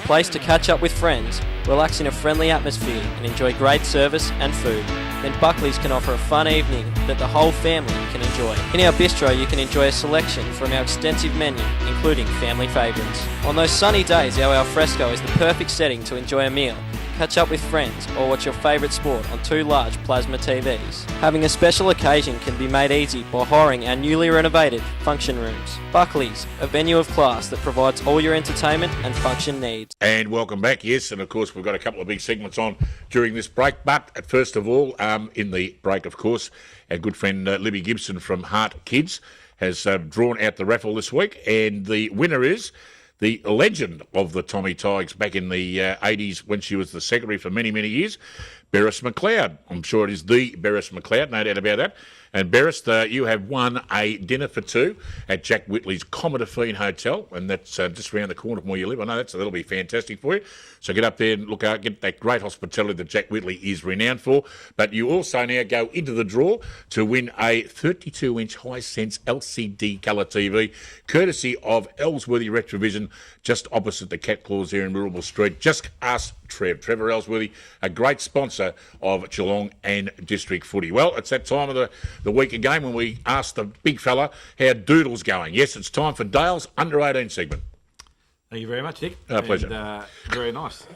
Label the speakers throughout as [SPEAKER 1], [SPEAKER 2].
[SPEAKER 1] place to catch up with friends, relax in a friendly atmosphere and enjoy great service and food, then Buckley's can offer a fun evening that the whole family can enjoy. In our bistro you can enjoy a selection from our extensive menu, including family favourites. On those sunny days, our alfresco is the perfect setting to enjoy a meal, catch up with friends or watch your favourite sport on 2 large plasma TVs. Having a special occasion can be made easy by hiring our newly renovated function rooms. Buckley's, a venue of class that provides all your entertainment and function needs.
[SPEAKER 2] And welcome back, yes, and of course we've got a couple of big segments on during this break, but first of all, in the break, of course, our good friend Libby Gibson from Heart Kids has drawn out the raffle this week, and the winner is the legend of the Tommy Tigers back in the 80s when she was the secretary for many, many years, Beres McLeod. I'm sure it is the Beres McLeod, no doubt about that. And Beres, you have won a dinner for 2 at Jack Whitley's Commodore Fiend Hotel, and that's just around the corner from where you live. I know that'll be fantastic for you. So get up there and look out, get that great hospitality that Jack Whitley is renowned for. But you also now go into the draw to win a 32-inch Hisense LCD colour TV, courtesy of Ellsworthy Retrovision, just opposite the Cat Claws here in Mirrabel Street. Just ask Trevor Ellsworthy, a great sponsor of Geelong and District Footy. Well, it's that time of the week again when we ask the big fella how Doodle's going. Yes, it's time for Dale's Under-18 segment.
[SPEAKER 3] Thank you very much, Nick.
[SPEAKER 2] Pleasure.
[SPEAKER 3] And, very nice.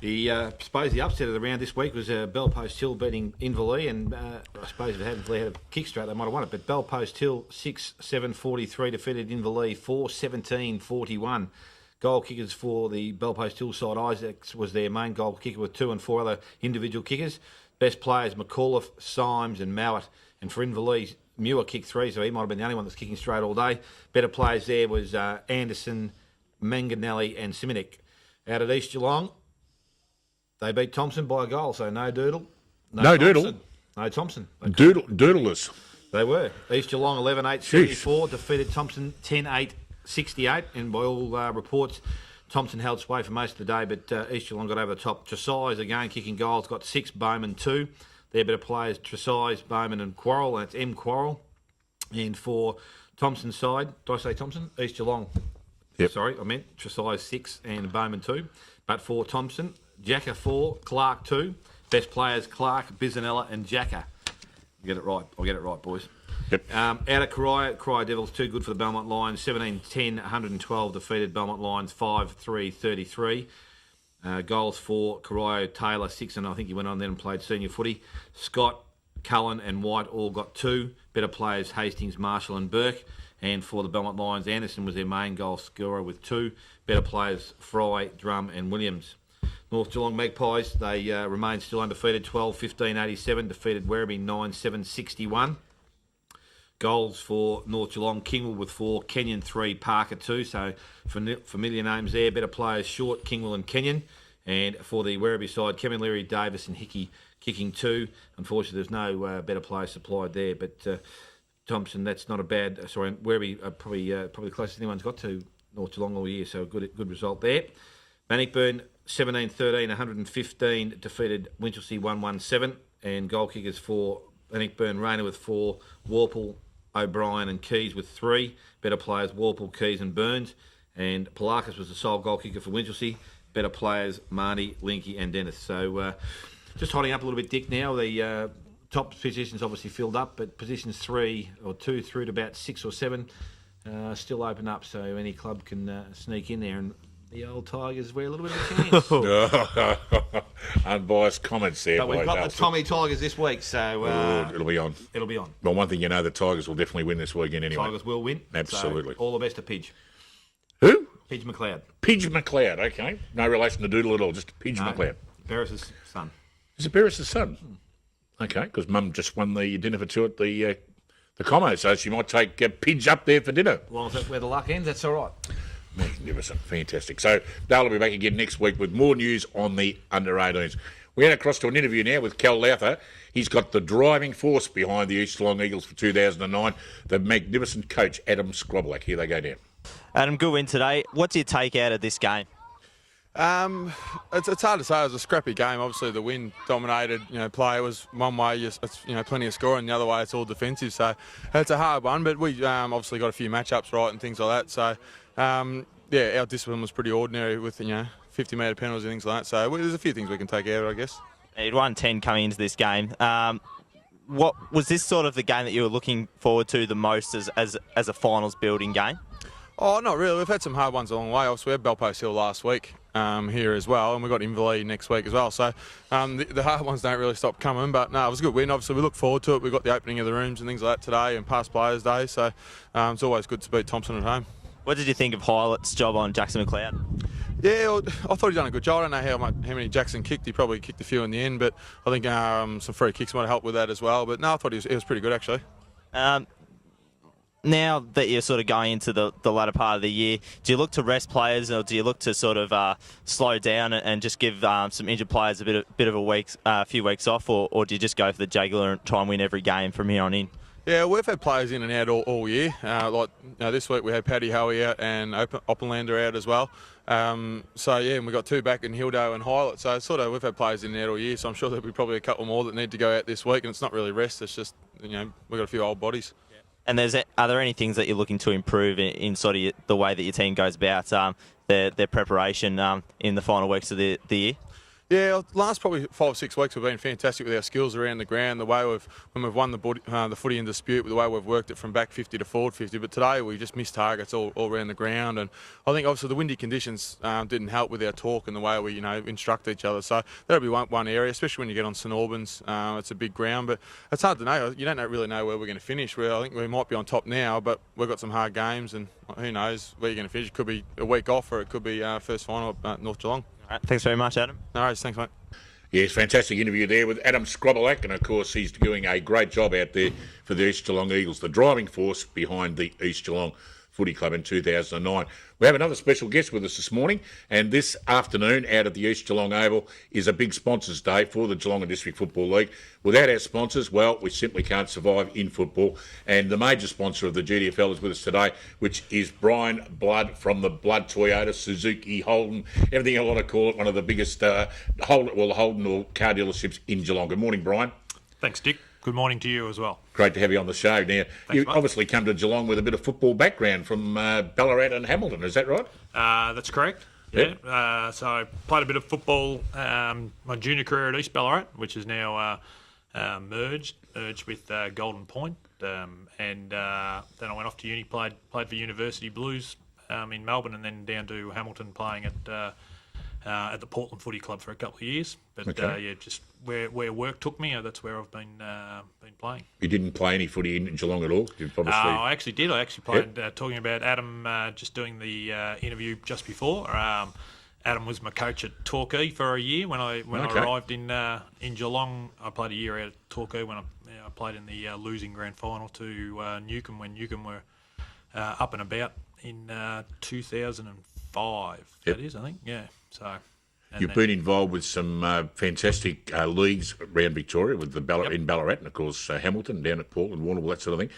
[SPEAKER 3] I suppose the upset of the round this week was Bellpost Hill beating Inverleigh, and I suppose if it hadn't had a kick straight, they might have won it. But Bellpost Hill 6-7-43 defeated Inverleigh 4-17-41. Goal kickers for the Bellpost Hill side, Isaacs was their main goal kicker with 2 and 4 other individual kickers. Best players, McAuliffe, Symes and Mowat. And for Inverleigh, Muir kicked 3, so he might have been the only one that's kicking straight all day. Better players there was Anderson, Manganelli and Simonek. Out at East Geelong, they beat Thompson by a goal, so no Doodle.
[SPEAKER 2] No Doodle?
[SPEAKER 3] No Thompson.
[SPEAKER 2] Doodleless.
[SPEAKER 3] They were. East Geelong 11-8-74, defeated Thompson 10-8-68, and by all reports, Thompson held sway for most of the day, but East Geelong got over the top. Tresize, again, kicking goals, got 6, Bowman 2. Their better players, Tresize, Bowman and Quarrell, and it's M. Quarrell. And for Thompson's side, did I say Thompson? East Geelong.
[SPEAKER 2] Yep.
[SPEAKER 3] Sorry, I meant Tresize 6 and Bowman 2. But for Thompson, Jacker 4, Clark 2. Best players, Clark, Bizanella and Jacker. Get it right. I'll get it right, boys.
[SPEAKER 2] Yep.
[SPEAKER 3] Out at Corio Devils, too good for the Belmont Lions. 17-10, 112 defeated Belmont Lions 5-3-33. Goals for Corio, Taylor 6, and I think he went on then and played senior footy. Scott, Cullen and White all got 2. Better players, Hastings, Marshall and Burke. And for the Belmont Lions, Anderson was their main goal scorer with 2. Better players, Fry, Drum and Williams. North Geelong Magpies, they remain still undefeated, 12-15-87, defeated Werribee 9-7-61. Goals for North Geelong, Kingwell with 4, Kenyon 3, Parker 2. So familiar names there. Better players, Short, Kingwell and Kenyon. And for the Werribee side, Kevin Leary, Davis and Hickey kicking 2. Unfortunately, there's no better players supplied there. But Thompson, that's not a bad... Werribee probably the closest anyone's got to North Geelong all year. So a good result there. Bannockburn 17-13, 115, defeated Winchelsea 1-1-7. And goal kickers for Bannockburn, Rayner with 4, Warple, O'Brien and Keys with 3. Better players, Warple, Keys and Burns. And Palakis was the sole goal kicker for Winchelsea. Better players, Marnie, Linky and Dennis. So just hotting up a little bit, Dick, now. The top positions obviously filled up, but positions 3 or 2 through to about 6 or 7 still open up, so any club can sneak in there. And the old Tigers wear a little bit of a chance.
[SPEAKER 2] Unbiased comments there.
[SPEAKER 3] But we've got the Tommy Tigers this week, so...
[SPEAKER 2] it'll be on.
[SPEAKER 3] It'll be on.
[SPEAKER 2] Well, one thing you know, the Tigers will definitely win this weekend anyway.
[SPEAKER 3] Tigers will win.
[SPEAKER 2] Absolutely.
[SPEAKER 3] So all the best to Pidge.
[SPEAKER 2] Who?
[SPEAKER 3] Pidge McLeod.
[SPEAKER 2] Pidge McLeod, okay. No relation to Doodle at all, just Pidge McLeod.
[SPEAKER 3] Beres' son.
[SPEAKER 2] Is it Beres' son? Okay, because Mum just won the dinner for 2 at the Commo, so she might take Pidge up there for dinner.
[SPEAKER 3] As long as that's where the luck ends, that's all right.
[SPEAKER 2] Magnificent, fantastic. So Dale will be back again next week with more news on the under-18s. We're going across to an interview now with Cal Lowther. He's got the driving force behind the East Geelong Eagles for 2009, the magnificent coach Adam Scroblack. Here they go now.
[SPEAKER 4] Adam, good win today. What's your take out of this game?
[SPEAKER 5] It's hard to say. It was a scrappy game. Obviously, the wind dominated. Play was one way. It's plenty of scoring. The other way, it's all defensive. So it's a hard one. But we obviously got a few matchups right and things like that. So our discipline was pretty ordinary with 50-metre penalties and things like that. So there's a few things we can take out, I guess.
[SPEAKER 4] You'd won 10 coming into this game. What was this sort of the game that you were looking forward to the most as a finals building game?
[SPEAKER 5] Oh, not really. We've had some hard ones along the way. Obviously, we had Belpost Hill last week here as well, and we've got Inverleigh next week as well. So the hard ones don't really stop coming, but no, it was a good win. Obviously, we look forward to it. We've got the opening of the rooms and things like that today and past Players' Day, so it's always good to beat Thompson at home.
[SPEAKER 4] What did you think of Hylett's job on Jackson McLeod?
[SPEAKER 5] Yeah, well, I thought he'd done a good job. I don't know how many Jackson kicked. He probably kicked a few in the end, but I think some free kicks might have helped with that as well. But no, I thought he was pretty good, actually.
[SPEAKER 4] Now that you're sort of going into the latter part of the year, do you look to rest players, or do you look to sort of slow down and just give some injured players a bit of a few weeks off, or do you just go for the jugular and try and win every game from here on in?
[SPEAKER 5] Yeah, we've had players in and out all year. This week we had Paddy Hoey out and Oppenlander out as well. And we've got two back in Hildo and Hylett. So we've had players in and out all year. So I'm sure there'll be probably a couple more that need to go out this week. And it's not really rest. It's just we've got a few old bodies.
[SPEAKER 4] And are there any things that you're looking to improve in sort of the way that your team goes about their preparation in the final weeks of the year?
[SPEAKER 5] Yeah, last probably 5 or 6 weeks we've been fantastic with our skills around the ground, the way when we've won the footy in dispute, with the way we've worked it from back 50 to forward 50. But today we just missed targets all around the ground, and I think obviously the windy conditions didn't help with our talk and the way we instruct each other. So that'll be one area, especially when you get on St Albans. It's a big ground, but it's hard to know. You don't really know where we're going to finish. I think we might be on top now, but we've got some hard games, and who knows where you're going to finish. It could be a week off, or it could be first final at North Geelong.
[SPEAKER 4] All right, thanks very much, Adam.
[SPEAKER 5] No worries, thanks, mate.
[SPEAKER 2] Yes, fantastic interview there with Adam Scrobelak, and of course he's doing a great job out there for the East Geelong Eagles, the driving force behind the East Geelong Footy Club in 2009. We have another special guest with us this morning, and this afternoon out at the East Geelong Oval is a big sponsors day for the Geelong and District Football League. Without our sponsors, well, we simply can't survive in football, and the major sponsor of the GDFL is with us today, which is Brian Blood from the Blood Toyota, Suzuki, Holden, everything I want to call it, one of the biggest Holden or car dealerships in Geelong. Good morning, Brian.
[SPEAKER 6] Thanks, Dick. Good morning to you as well.
[SPEAKER 2] Great to have you on the show. Now, you
[SPEAKER 6] mate.
[SPEAKER 2] obviously come to Geelong with a bit of football background from Ballarat and Hamilton, is that right?
[SPEAKER 6] That's correct. Yeah. So I played a bit of football my junior career at East Ballarat, which is now merged with Golden Point. And then I went off to uni, played for University Blues in Melbourne, and then down to Hamilton playing at the Portland Footy Club for a couple of years. But
[SPEAKER 2] Okay.
[SPEAKER 6] just where work took me, that's where I've been playing.
[SPEAKER 2] You didn't play any footy in Geelong at all? You've obviously...
[SPEAKER 6] I actually did. I actually played, talking about Adam just doing the interview just before. Adam was my coach at Torquay for a year when I arrived in Geelong. I played a year out at Torquay when I played in the losing grand final to Newcombe when Newcombe were up and about in 2005.
[SPEAKER 2] Yep.
[SPEAKER 6] That is, I think. Yeah. So.
[SPEAKER 2] You've been involved with some fantastic leagues around Victoria with the in Ballarat and, of course, Hamilton, down at Portland, Warrnambool, that sort of thing.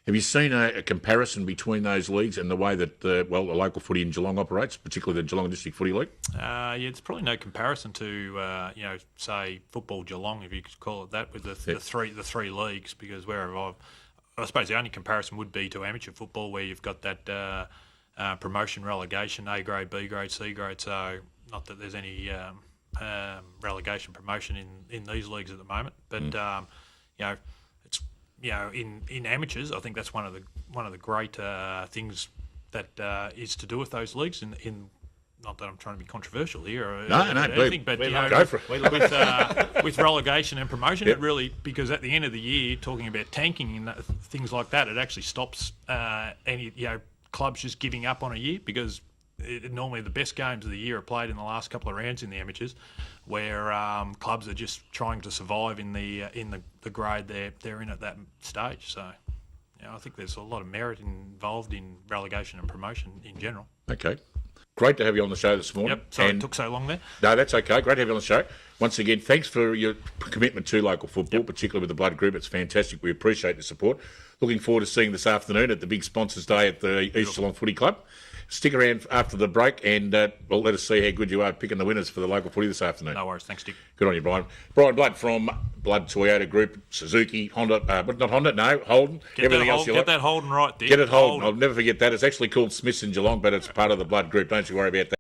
[SPEAKER 2] Have you seen a comparison between those leagues and the way that, the local footy in Geelong operates, particularly the Geelong District Footy League?
[SPEAKER 6] There's probably no comparison to, say, Football Geelong, if you could call it that, with the three leagues, because I suppose the only comparison would be to amateur football, where you've got that promotion relegation, A grade, B grade, C grade, so... Not that there's any relegation promotion in these leagues at the moment, but it's in amateurs. I think that's one of the great things that is to do with those leagues. In not that I'm trying to be controversial here, or anything, but
[SPEAKER 2] go for it.
[SPEAKER 6] With relegation and promotion, it really, because at the end of the year, talking about tanking and things like that, it actually stops any clubs just giving up on a year, because normally the best games of the year are played in the last couple of rounds in the amateurs, where clubs are just trying to survive in the grade they're in at that stage. So, I think there's a lot of merit involved in relegation and promotion in general.
[SPEAKER 2] Okay. Great to have you on the show this morning.
[SPEAKER 6] Yep, sorry it took so long there.
[SPEAKER 2] No, that's okay. Great to have you on the show. Once again, thanks for your commitment to local football, particularly with the Blood Group. It's fantastic. We appreciate the support. Looking forward to seeing this afternoon at the big Sponsors Day at the East Geelong Footy Club. Stick around after the break and well, let us see how good you are picking the winners for the local footy this afternoon.
[SPEAKER 6] No worries. Thanks, Dick.
[SPEAKER 2] Good on you, Brian. Brian Blood from Blood Toyota Group, Suzuki, Honda, but not Honda, no, Holden. Everything else you like.
[SPEAKER 6] Get that Holden right, Dick.
[SPEAKER 2] Get it Holden. I'll never forget that. It's actually called Smiths in Geelong, but it's part of the Blood Group. Don't you worry about that.